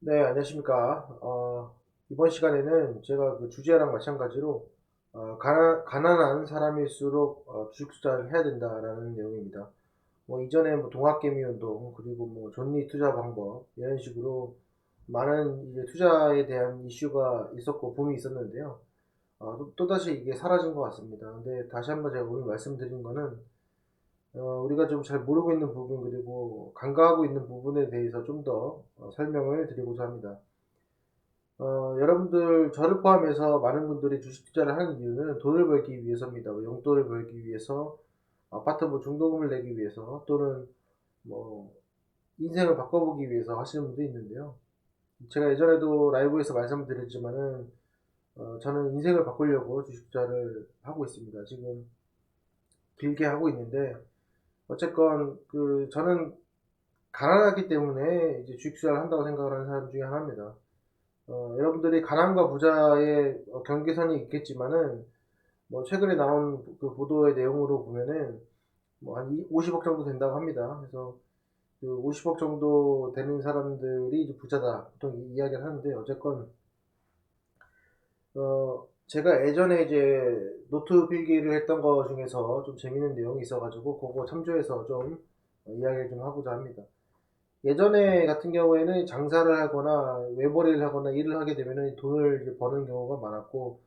네, 안녕하십니까. 이번 시간에는 제가 그 주제랑 마찬가지로, 가난한 사람일수록 주식 투자를 해야 된다라는 내용입니다. 뭐, 이전에 뭐, 동학개미 운동, 그리고 뭐, 존리 투자 방법, 이런 식으로 많은 이제 투자에 대한 이슈가 있었고, 붐이 있었는데요. 또다시 이게 사라진 것 같습니다. 근데 다시 한번 제가 오늘 말씀드린 거는, 우리가 좀 잘 모르고 있는 부분, 그리고 간과하고 있는 부분에 대해서 좀 더 설명을 드리고자 합니다. 여러분들, 저를 포함해서 많은 분들이 주식 투자를 하는 이유는 돈을 벌기 위해서입니다. 뭐 용돈을 벌기 위해서, 아파트 뭐 중도금을 내기 위해서, 또는 뭐, 인생을 바꿔보기 위해서 하시는 분도 있는데요. 제가 예전에도 라이브에서 말씀드렸지만은, 저는 인생을 바꾸려고 주식 투자를 하고 있습니다. 지금 길게 하고 있는데, 어쨌건, 저는 가난하기 때문에 이제 주식 투자를 한다고 생각을 하는 사람 중에 하나입니다. 여러분들이 가난과 부자의 경계선이 있겠지만은, 뭐, 최근에 나온 그 보도의 내용으로 보면은, 뭐, 한 50억 정도 된다고 합니다. 그래서, 그 50억 정도 되는 사람들이 이제 부자다. 보통 이야기를 하는데, 어쨌건, 제가 예전에 이제 노트 필기를 했던 거 중에서 좀 재밌는 내용이 있어가지고, 그거 참조해서 좀 이야기를 좀 하고자 합니다. 예전에 같은 경우에는 장사를 하거나 외벌이를 하거나 일을 하게 되면은 돈을 이제 버는 경우가 많았고,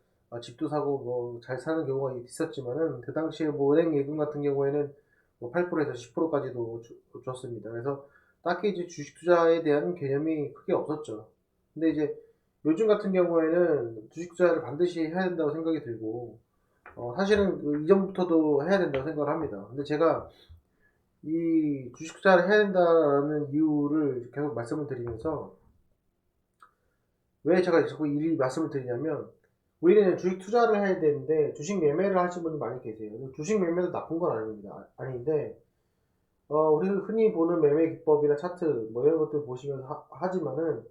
집도 사고 뭐 잘 사는 경우가 있었지만은, 그 당시에 뭐 은행 예금 같은 경우에는 뭐 8%에서 10%까지도 줬습니다. 그래서 딱히 이제 주식 투자에 대한 개념이 크게 없었죠. 근데 이제 요즘 같은 경우에는 주식 투자를 반드시 해야 된다고 생각이 들고, 사실은 그 이전부터도 해야 된다고 생각을 합니다. 근데 제가 이 주식 투자를 해야 된다라는 이유를 계속 말씀을 드리면서, 왜 제가 자꾸 이 말씀을 드리냐면, 우리는 주식 투자를 해야 되는데 주식 매매를 하시는 분이 많이 계세요. 주식 매매도 나쁜 건 아닙니다. 아닌데, 우리 흔히 보는 매매 기법이나 차트 뭐 이런 것들 보시면서 하지만은,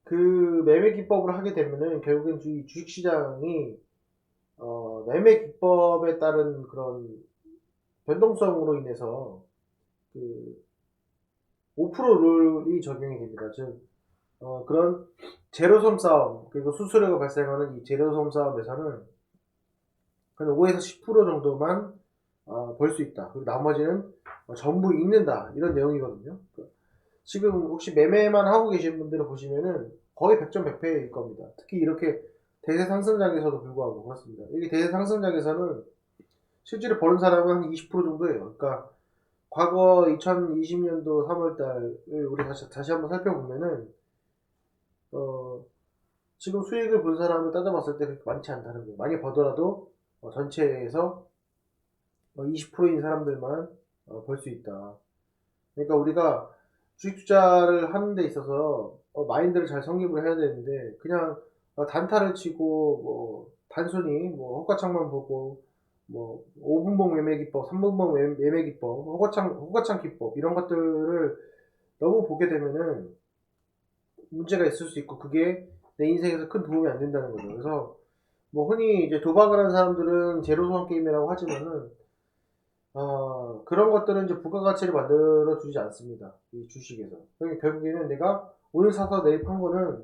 그 매매 기법을 하게 되면은 결국엔 주식 시장이 매매 기법에 따른 그런 변동성으로 인해서 그 5% 룰이 적용이 됩니다. 즉, 그런 제로섬 싸움, 그리고 수수료가 발생하는 이 제로섬 싸움에서는 한 5에서 10% 정도만 벌 수 있다. 그리고 나머지는 전부 잃는다. 이런 내용이거든요. 지금 혹시 매매만 하고 계신 분들을 보시면은 거의 100점 100패일 겁니다. 특히 이렇게 대세 상승장에서도 불구하고 그렇습니다. 이게 대세 상승장에서는 실제로 버는 사람은 한 20% 정도예요. 그러니까 과거 2020년도 3월달을 우리 다시 한번 살펴보면은, 어, 지금 수익을 본 사람을 따져봤을 때 그렇게 많지 않다는 거예요. 많이 벌더라도 전체에서 20%인 사람들만 벌 수 있다. 그러니까 우리가 주식 투자를 하는 데 있어서 마인드를 잘 성립을 해야 되는데, 그냥 단타를 치고 뭐 단순히 뭐 호가창만 보고 뭐 5분봉 매매 기법, 3분봉 매매 기법, 호가창 기법 이런 것들을 너무 보게 되면은 문제가 있을 수 있고, 그게 내 인생에서 큰 도움이 안 된다는 거죠. 그래서 뭐 흔히 이제 도박을 하는 사람들은 제로섬 게임이라고 하지만은, 그런 것들은 이제 부가가치를 만들어 주지 않습니다. 이 주식에서. 그러니까 결국에는 내가 오늘 사서 내일 판 거는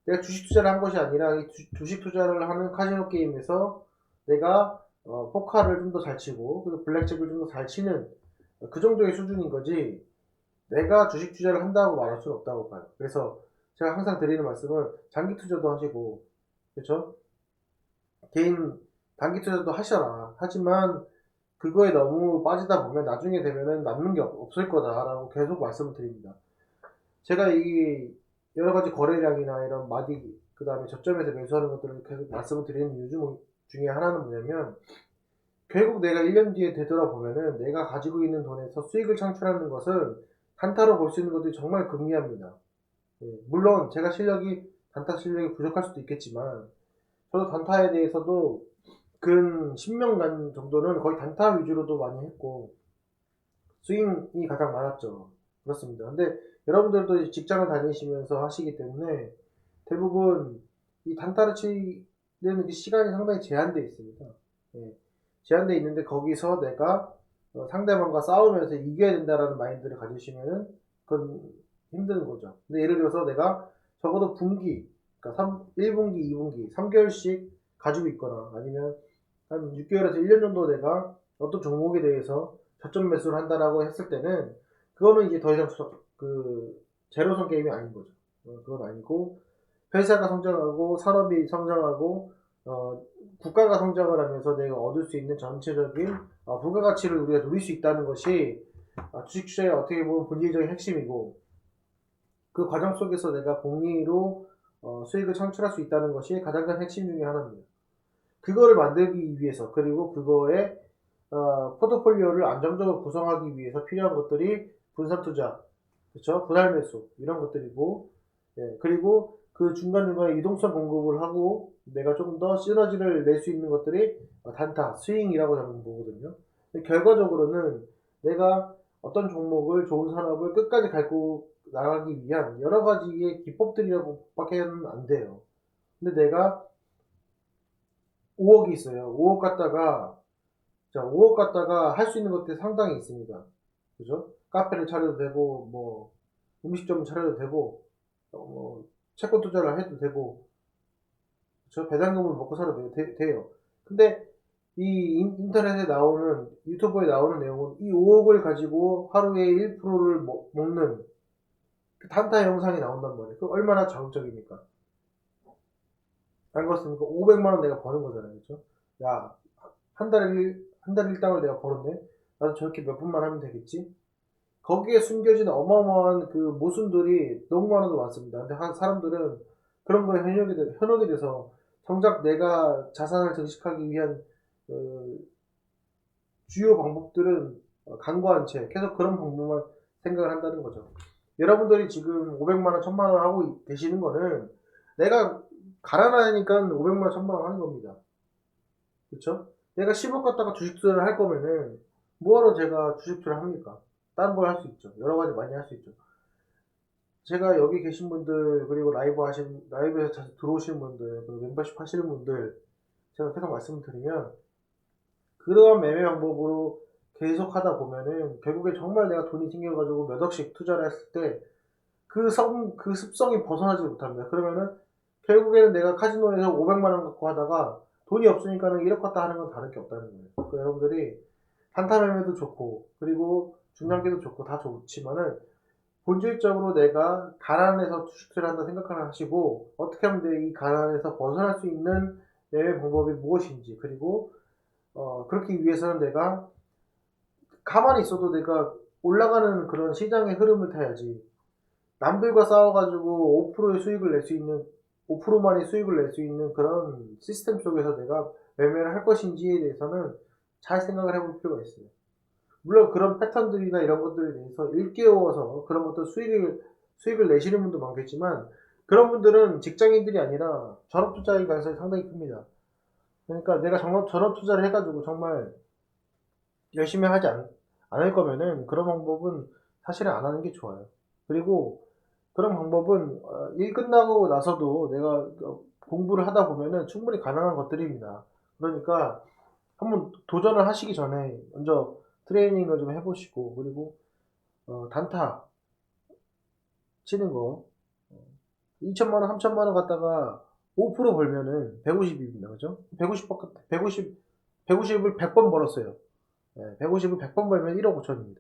내가 주식 투자를 한 것이 아니라 이 주식 투자를 하는 카지노 게임에서 내가 포카를 좀 더 잘 치고, 그리고 블랙잭을 좀 더 잘 치는 그 정도의 수준인 거지, 내가 주식 투자를 한다고 말할 수는 없다고 봐요. 그래서 제가 항상 드리는 말씀은 장기 투자도 하시고, 그렇죠? 개인 단기 투자도 하셔라. 하지만 그거에 너무 빠지다 보면 나중에 되면은 남는 게 없을 거다라고 계속 말씀을 드립니다. 제가 이 여러 가지 거래량이나 이런 마디, 그 다음에 저점에서 매수하는 것들을 계속 말씀을 드리는 이유 중에 하나는 뭐냐면, 결국 내가 1년 뒤에 되돌아보면은 내가 가지고 있는 돈에서 수익을 창출하는 것은 단타로 볼 수 있는 것들이 정말 극미합니다. 예, 물론 제가 단타 실력이 부족할 수도 있겠지만, 저도 단타에 대해서도 근 10년간 정도는 거의 단타 위주로도 많이 했고, 스윙이 가장 많았죠. 그렇습니다. 근데 여러분들도 직장을 다니시면서 하시기 때문에 대부분 이 단타를 치는 그 시간이 상당히 제한되어 있습니다. 예, 제한되어 있는데, 거기서 내가 상대방과 싸우면서 이겨야 된다라는 마인드를 가지시면은 그건 힘든 거죠. 근데 예를 들어서 내가 적어도 분기, 그러니까 1분기, 2분기, 3개월씩 가지고 있거나 아니면 한 6개월에서 1년 정도 내가 어떤 종목에 대해서 저점 매수를 한다라고 했을 때는 그거는 이제 더 이상 제로섬 게임이 아닌 거죠. 그건 아니고 회사가 성장하고 산업이 성장하고 국가가 성장을 하면서 내가 얻을 수 있는 전체적인 부가가치를 우리가 누릴 수 있다는 것이 주식 투자의 어떻게 보면 본질적인 핵심이고 그 과정 속에서 내가 복리로 수익을 창출할 수 있다는 것이 가장 큰 핵심 중에 하나입니다. 그거를 만들기 위해서 그리고 그거에 포트폴리오를 안정적으로 구성하기 위해서 필요한 것들이 분산 투자, 그렇죠? 분할 매수 이런 것들이고, 예, 그리고 그 중간중간에 유동성 공급을 하고 내가 좀 더 시너지를 낼 수 있는 것들이 단타, 스윙이라고 저는 보거든요. 결과적으로는 내가 어떤 종목을 좋은 산업을 끝까지 갈고 나가기 위한 여러 가지의 기법들이라고 밖에는 안 돼요. 근데 내가 5억이 있어요. 5억 갖다가 할 수 있는 것들이 상당히 있습니다. 그죠? 카페를 차려도 되고, 뭐, 음식점을 차려도 되고, 채권 투자를 해도 되고, 그죠? 배당금을 먹고 살아도 돼요. 근데 이 인터넷에 나오는, 유튜브에 나오는 내용은 이 5억을 가지고 하루에 1%를 먹는 그 단타 영상이 나온단 말이에요. 그 얼마나 자극적입니까? 안 그렇습니까? 500만원 내가 버는 거잖아요. 그죠? 야, 한 달 일당을 내가 벌었네? 나도 저렇게 몇 분만 하면 되겠지? 거기에 숨겨진 어마어마한 그 모순들이 너무 많아도 많습니다. 근데 사람들은 그런 거에 현혹이 돼서 정작 내가 자산을 증식하기 위한 어, 주요 방법들은 간과한 채 계속 그런 방법만 생각을 한다는 거죠. 여러분들이 지금 500만원, 1000만원 하고 계시는 거는 내가 가난하니까 500만원, 1000만원 하는 겁니다. 그쵸? 내가 10억 갖다가 주식 투자를 할 거면은 뭐하러 제가 주식 투자를 합니까? 다른 걸 할 수 있죠. 여러 가지 많이 할 수 있죠. 제가 여기 계신 분들 그리고 라이브에서 자주 들어오시는 분들 그리고 멤버십 하시는 분들 제가 계속 말씀을 드리면 그러한 매매 방법으로 계속 하다 보면은 결국에 정말 내가 돈이 생겨가지고 몇 억씩 투자를 했을 때 그 습성이 벗어나지 못합니다. 그러면은 결국에는 내가 카지노에서 500만원 갖고 하다가 돈이 없으니까는 1억 갖다 하는 건 다를 게 없다는 거예요. 그러니까 여러분들이 단타 매매도 좋고 그리고 중장기도 좋고 다 좋지만은 본질적으로 내가 가난해서 투자를 한다 생각을 하시고 어떻게 하면 이 가난에서 벗어날 수 있는 매매 방법이 무엇인지 그리고 그렇기 위해서는 내가 가만히 있어도 내가 올라가는 그런 시장의 흐름을 타야지 남들과 싸워가지고 5%의 수익을 낼 수 있는 5%만의 수익을 낼 수 있는 그런 시스템 속에서 내가 매매를 할 것인지에 대해서는 잘 생각을 해볼 필요가 있어요. 물론 그런 패턴들이나 이런 것들에 대해서 일깨워서 그런 것들 수익을 내시는 분도 많겠지만 그런 분들은 직장인들이 아니라 전업투자의 가능성이 상당히 큽니다. 그러니까 내가 전업 투자를 해가지고 정말 열심히 하지 않을 거면은 그런 방법은 사실은 안 하는 게 좋아요. 그리고 그런 방법은 일 끝나고 나서도 내가 공부를 하다 보면은 충분히 가능한 것들입니다. 그러니까 한번 도전을 하시기 전에 먼저 트레이닝을 좀 해보시고 그리고 단타 치는 거 2천만원, 3천만원 갖다가 5% 벌면은 150입니다. 그죠? 150을 100번 벌었어요. 150을 100번 벌면 1억 5천입니다.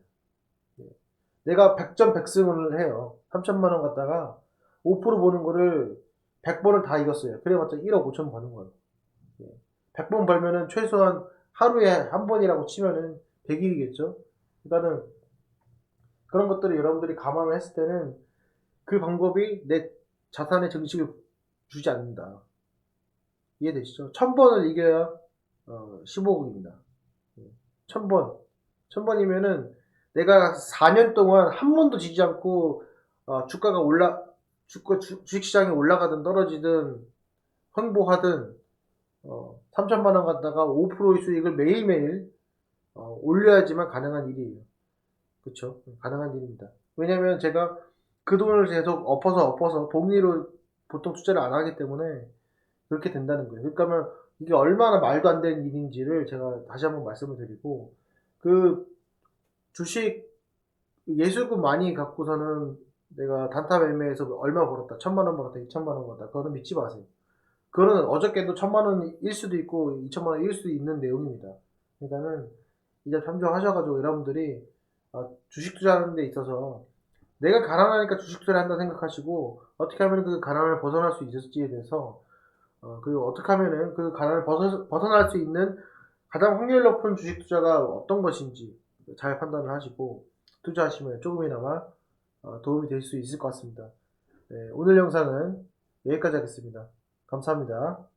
내가 100점 100승을 해요. 3천만원 갖다가 5% 보는 거를 100번을 다 이겼어요. 그래봤자 1억 5천 버는 거예요. 100번 벌면은 최소한 하루에 한 번이라고 치면은 100일이겠죠? 그러니까는 그런 것들을 여러분들이 감안을 했을 때는 그 방법이 내 자산의 증식을 주지 않는다. 이해되시죠? 1000번을 이겨야 15억입니다. 1000번. 1000번이면은 내가 4년 동안 한 번도 지지 않고 주식시장이 올라가든 떨어지든 횡보하든 3천만원 갖다가 5%의 수익을 매일매일 올려야지만 가능한 일이에요. 그쵸? 가능한 일입니다. 왜냐면 제가 그 돈을 계속 엎어서 복리로 보통 투자를 안 하기 때문에 그렇게 된다는 거예요. 그러니까 이게 얼마나 말도 안 되는 일인지를 제가 다시 한번 말씀을 드리고 그 주식 예술금 많이 갖고서는 내가 단타 매매에서 얼마 벌었다, 1,000만 원 벌었다, 2,000만 원 벌었다, 그거는 믿지 마세요. 그거는 어저께도 1,000만 원일 수도 있고 2,000만 원일 수도 있는 내용입니다. 그러니까는 이 점 참조하셔가지고 여러분들이 주식 투자하는 데 있어서 내가 가난하니까 주식 투자를 한다 생각하시고 어떻게 하면 그 가난을 벗어날 수 있을지에 대해서 그리고 어떻게 하면은 그 가난을 벗어날 수 있는 가장 확률 높은 주식 투자가 어떤 것인지 잘 판단을 하시고 투자하시면 조금이나마 도움이 될 수 있을 것 같습니다. 네, 오늘 영상은 여기까지 하겠습니다. 감사합니다.